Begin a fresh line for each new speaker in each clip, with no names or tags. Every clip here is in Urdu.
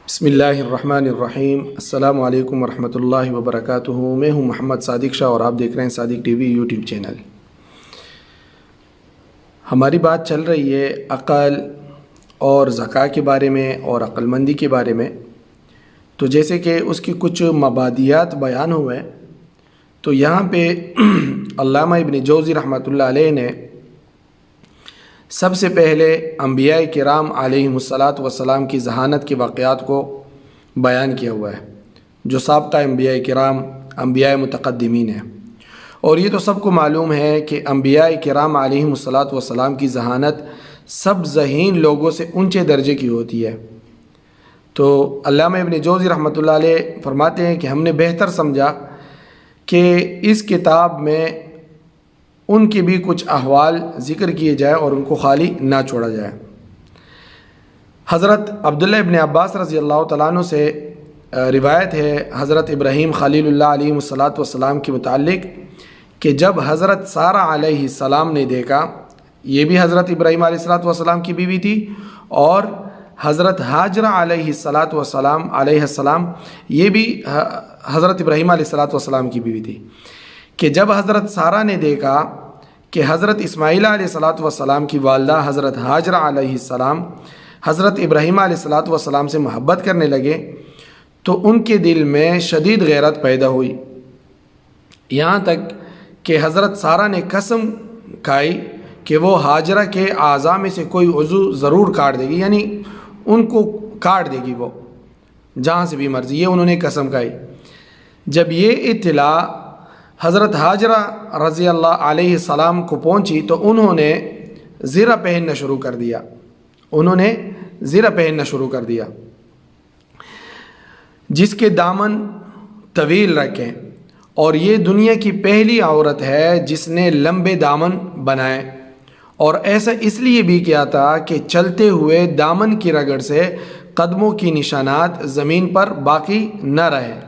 بسم اللہ الرحمن الرحیم۔ السلام علیکم ورحمۃ اللہ وبرکاتہ۔ میں ہوں محمد صادق شاہ اور آپ دیکھ رہے ہیں صادق ٹی وی یوٹیوب چینل۔ ہماری بات چل رہی ہے عقل اور ذکاء کے بارے میں اور عقل مندی کے بارے میں۔ تو جیسے کہ اس کی کچھ مبادیات بیان ہوئے، تو یہاں پہ علامہ ابن جوزی رحمۃ اللہ علیہ نے سب سے پہلے انبیاء کرام علیہم الصلاۃ والسلام کی ذہانت کے واقعات کو بیان کیا ہوا ہے، جو سابقہ انبیاء کرام انبیاء متقدمین ہیں۔ اور یہ تو سب کو معلوم ہے کہ انبیاء کرام علیہم الصلاۃ والسلام کی ذہانت سب ذہین لوگوں سے اونچے درجے کی ہوتی ہے۔ تو علامہ ابن جوزی رحمۃ اللہ علیہ فرماتے ہیں کہ ہم نے بہتر سمجھا کہ اس کتاب میں ان کے بھی کچھ احوال ذکر کیے جائے اور ان کو خالی نہ چھوڑا جائے۔ حضرت عبداللہ ابن عباس رضی اللہ تعالیٰ عنہ سے روایت ہے حضرت ابراہیم خلیل اللہ علیہ الصلاۃ والسلام کے متعلق کہ جب حضرت سارہ علیہ السلام نے دیکھا، یہ بھی حضرت ابراہیم علیہ الصلاۃ والسلام کی بیوی تھی، اور حضرت ہاجرہ علیہ السلام یہ بھی حضرت ابراہیم علیہ الصلاۃ والسلام کی بیوی تھی، کہ جب حضرت سارہ نے دیکھا کہ حضرت اسماعیل علیہ الصلاۃ والسلام کی والدہ حضرت ہاجرہ علیہ السلام حضرت ابراہیم علیہ الصلاۃ والسلام سے محبت کرنے لگے، تو ان کے دل میں شدید غیرت پیدا ہوئی، یہاں تک کہ حضرت سارہ نے قسم کھائی کہ وہ ہاجرہ کے اعضاء میں سے کوئی عضو ضرور کاٹ دے گی، یعنی ان کو کاٹ دے گی وہ جہاں سے بھی مرضی، یہ انہوں نے قسم کھائی۔ جب یہ اطلاع حضرت ہاجرہ رضی اللہ علیہ السلام کو پہنچی تو انہوں نے زرہ پہننا شروع کر دیا، جس کے دامن طویل رکھیں، اور یہ دنیا کی پہلی عورت ہے جس نے لمبے دامن بنائے، اور ایسا اس لیے بھی کیا تھا کہ چلتے ہوئے دامن کی رگڑ سے قدموں کی نشانات زمین پر باقی نہ رہے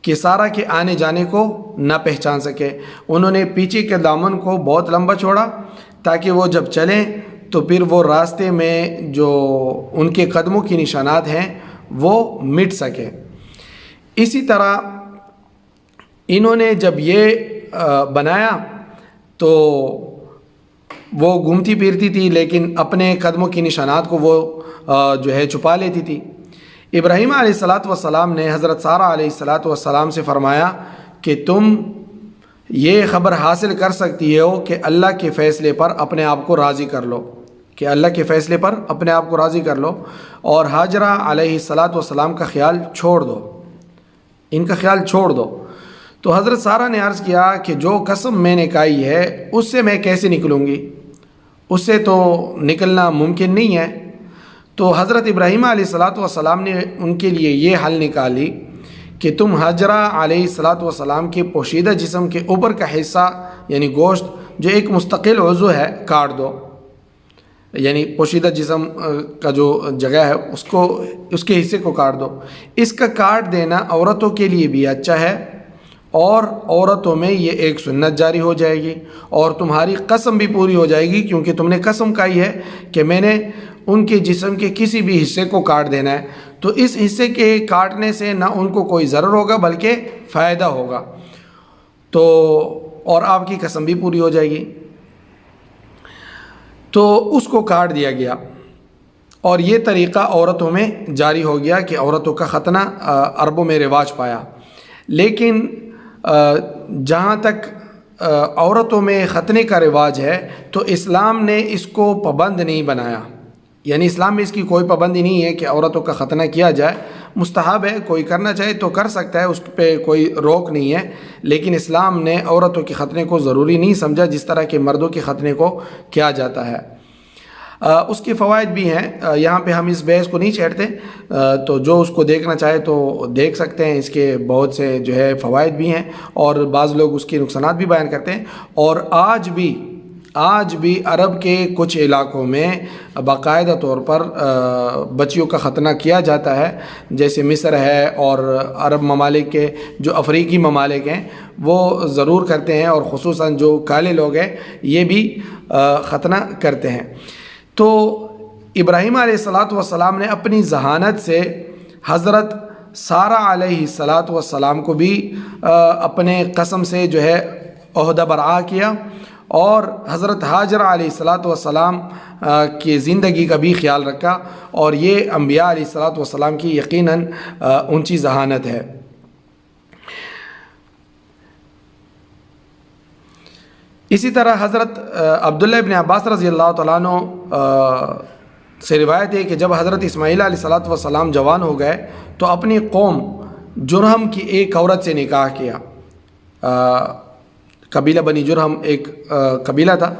کہ سارہ کے آنے جانے کو نہ پہچان سکے۔ انہوں نے پیچھے کے دامن کو بہت لمبا چھوڑا تاکہ وہ جب چلیں تو پھر وہ راستے میں جو ان کے قدموں کی نشانات ہیں وہ مٹ سکے۔ اسی طرح انہوں نے جب یہ بنایا تو وہ گھومتی پھرتی تھی، لیکن اپنے قدموں کی نشانات کو وہ جو ہے چھپا لیتی تھی۔ ابراہیم علیہ الصلاۃ والسلام نے حضرت سارہ علیہ الصلاۃ والسلام سے فرمایا کہ تم یہ خبر حاصل کر سکتی ہو کہ اللہ کے فیصلے پر اپنے آپ کو راضی کر لو، اور ہاجرہ علیہ الصلاۃ والسلام کا خیال چھوڑ دو۔ تو حضرت سارہ نے عرض کیا کہ جو قسم میں نے کھائی ہے اس سے میں کیسے نکلوں گی، اس سے تو نکلنا ممکن نہیں ہے۔ تو حضرت ابراہیم علیہ الصلاۃ والسلام نے ان کے لیے یہ حل نکالی کہ تم ہاجرہ علیہ الصلاۃ والسلام کے پوشیدہ جسم کے اوپر کا حصہ یعنی گوشت جو ایک مستقل عضو ہے کاٹ دو، یعنی پوشیدہ جسم کا جو جگہ ہے اس کے حصے کو کاٹ دو۔ اس کا کاٹ دینا عورتوں کے لیے بھی اچھا ہے، اور عورتوں میں یہ ایک سنت جاری ہو جائے گی، اور تمہاری قسم بھی پوری ہو جائے گی، کیونکہ تم نے قسم کھائی ہے کہ میں نے ان کے جسم کے کسی بھی حصے کو کاٹ دینا ہے، تو اس حصے کے کاٹنے سے نہ ان کو کوئی ضرر ہوگا بلکہ فائدہ ہوگا، تو اور آپ کی قسم بھی پوری ہو جائے گی۔ تو اس کو کاٹ دیا گیا، اور یہ طریقہ عورتوں میں جاری ہو گیا کہ عورتوں کا ختنہ عربوں میں رواج پایا۔ لیکن جہاں تک عورتوں میں ختنے کا رواج ہے تو اسلام نے اس کو پابند نہیں بنایا، یعنی اسلام میں اس کی کوئی پابندی نہیں ہے کہ عورتوں کا ختنہ کیا جائے، مستحب ہے، کوئی کرنا چاہے تو کر سکتا ہے، اس پہ کوئی روک نہیں ہے، لیکن اسلام نے عورتوں کے ختنے کو ضروری نہیں سمجھا جس طرح کہ مردوں کے ختنے کو کیا جاتا ہے۔ اس کے فوائد بھی ہیں، یہاں پہ ہم اس بحث کو نہیں چھیڑتے، تو جو اس کو دیکھنا چاہے تو دیکھ سکتے ہیں، اس کے بہت سے جو ہے فوائد بھی ہیں، اور بعض لوگ اس کے نقصانات بھی بیان کرتے ہیں۔ اور آج بھی عرب کے کچھ علاقوں میں باقاعدہ طور پر بچیوں کا ختنہ کیا جاتا ہے، جیسے مصر ہے، اور عرب ممالک کے جو افریقی ممالک ہیں وہ ضرور کرتے ہیں، اور خصوصاً جو کالے لوگ ہیں یہ بھی ختنہ کرتے ہیں۔ تو ابراہیم علیہ الصلاۃ والسلام نے اپنی ذہانت سے حضرت سارہ علیہ الصلاۃ والسلام کو بھی اپنے قسم سے جو ہے عہدہ برآ کیا، اور حضرت ہاجرہ علیہ الصلاۃ والسلام کی زندگی کا بھی خیال رکھا، اور یہ انبیاء علیہ الصلاۃ والسلام کی یقیناً اونچی ذہانت ہے۔ اسی طرح حضرت عبداللہ ابن عباس رضی اللہ تعالیٰ عنہ سے روایت ہے کہ جب حضرت اسماعیل علیہ الصلاۃ والسلام جوان ہو گئے تو اپنی قوم جرہم کی ایک عورت سے نکاح کیا۔ قبیلہ بنی جرہم ایک قبیلہ تھا۔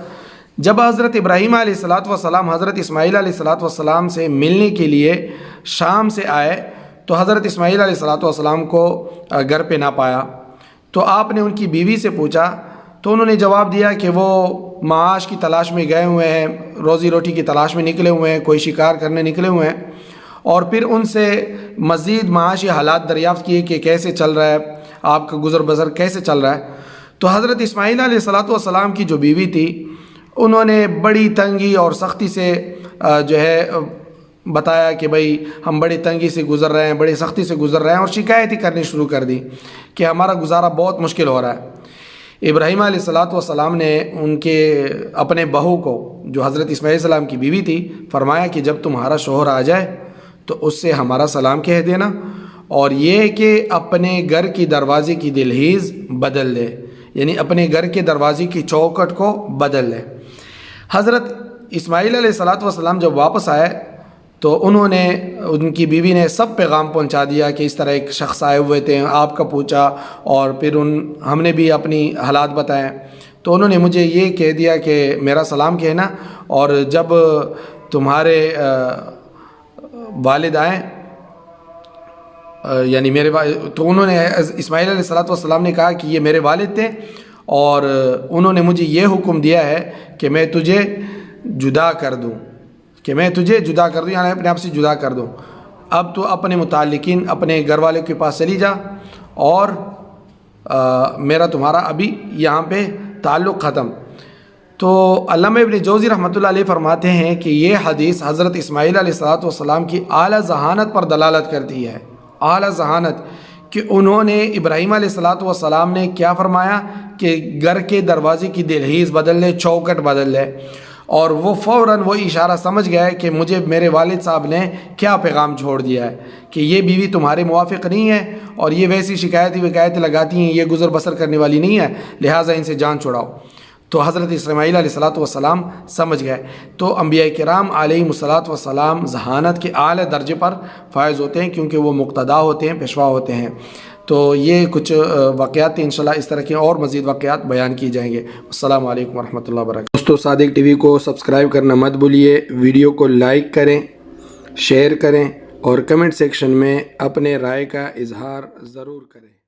جب حضرت ابراہیم علیہ الصلاۃ والسلام حضرت اسماعیل علیہ الصلاۃ والسلام سے ملنے کے لیے شام سے آئے تو حضرت اسماعیل علیہ الصلاۃ والسلام کو گھر پہ نہ پایا، تو آپ نے ان کی بیوی سے پوچھا تو انہوں نے جواب دیا کہ وہ معاش کی تلاش میں گئے ہوئے ہیں، روزی روٹی کی تلاش میں نکلے ہوئے ہیں، کوئی شکار کرنے نکلے ہوئے ہیں، اور پھر ان سے مزید معاشی حالات دریافت کیے کہ کیسے چل رہا ہے، آپ کا گزر بسر کیسے چل رہا ہے۔ تو حضرت اسماعیل علیہ الصلاۃ والسلام کی جو بیوی تھی انہوں نے بڑی تنگی اور سختی سے جو ہے بتایا کہ بھائی ہم بڑی تنگی سے گزر رہے ہیں، بڑی سختی سے گزر رہے ہیں، اور شکایتیں کرنی شروع کر دی کہ ہمارا گزارا بہت مشکل ہو رہا ہے۔ ابراہیم علیہ الصلاۃ والسلام نے ان کے اپنے بہو کو جو حضرت اسماعیل علیہ السلام کی بیوی تھی فرمایا کہ جب تمہارا شوہر آ جائے تو اس سے ہمارا سلام کہہ دینا، اور یہ کہ اپنے گھر کی دروازے کی دہلیز بدل دے، یعنی اپنے گھر کے دروازے کی چوکھٹ کو بدل لے۔ حضرت اسماعیل علیہ الصلاۃ والسلام جب واپس آئے تو انہوں نے ان کی بیوی نے سب پیغام پہنچا دیا کہ اس طرح ایک شخص آئے ہوئے تھے، آپ کا پوچھا، اور پھر ہم نے بھی اپنی حالات بتائے، تو انہوں نے مجھے یہ کہہ دیا کہ میرا سلام کہنا، اور جب تمہارے والد آئیں یعنی تو انہوں نے اسماعیل علیہ الصلاۃ والسلام نے کہا کہ یہ میرے والد تھے، اور انہوں نے مجھے یہ حکم دیا ہے کہ میں تجھے جدا کر دوں، یعنی اپنے آپ سے جدا کر دوں، اب تو اپنے متعلقین اپنے گھر والوں کے پاس چلی جا، اور میرا تمہارا ابھی یہاں پہ تعلق ختم۔ تو علامہ ابن جوزی رحمۃ اللہ علیہ فرماتے ہیں کہ یہ حدیث حضرت اسماعیل علیہ الصلاۃ والسلام کی اعلیٰ ذہانت پر دلالت کرتی ہے، اعلیٰ ذہانت، کہ انہوں نے ابراہیم علیہ الصلاۃ والسلام نے کیا فرمایا کہ گھر کے دروازے کی دہلیز بدل لے، چوکھٹ بدل لے، اور وہ فوراً وہ اشارہ سمجھ گئے کہ مجھے میرے والد صاحب نے کیا پیغام چھوڑ دیا ہے کہ یہ بیوی تمہارے موافق نہیں ہے، اور یہ ویسی شکایتیں لگاتی ہیں، یہ گزر بسر کرنے والی نہیں ہے، لہٰذا ان سے جان چھڑاؤ۔ تو حضرت اسماعیل علیہ الصلاۃ والسلام سمجھ گئے۔ تو انبیاء کرام علیہ الصلاۃ والسلام ذہانت کے اعلیٰ درجے پر فائز ہوتے ہیں، کیونکہ وہ مقتدا ہوتے ہیں، پیشوا ہوتے ہیں۔ تو یہ کچھ واقعات تھے، انشاءاللہ اس طرح کے اور مزید واقعات بیان کیے جائیں گے۔ السلام علیکم ورحمۃ اللہ وبرکاتہ۔ دوستو، صادق ٹی وی کو سبسکرائب کرنا مت بھولیے، ویڈیو کو لائک کریں، شیئر کریں، اور کمنٹ سیکشن میں اپنے رائے کا اظہار ضرور کریں۔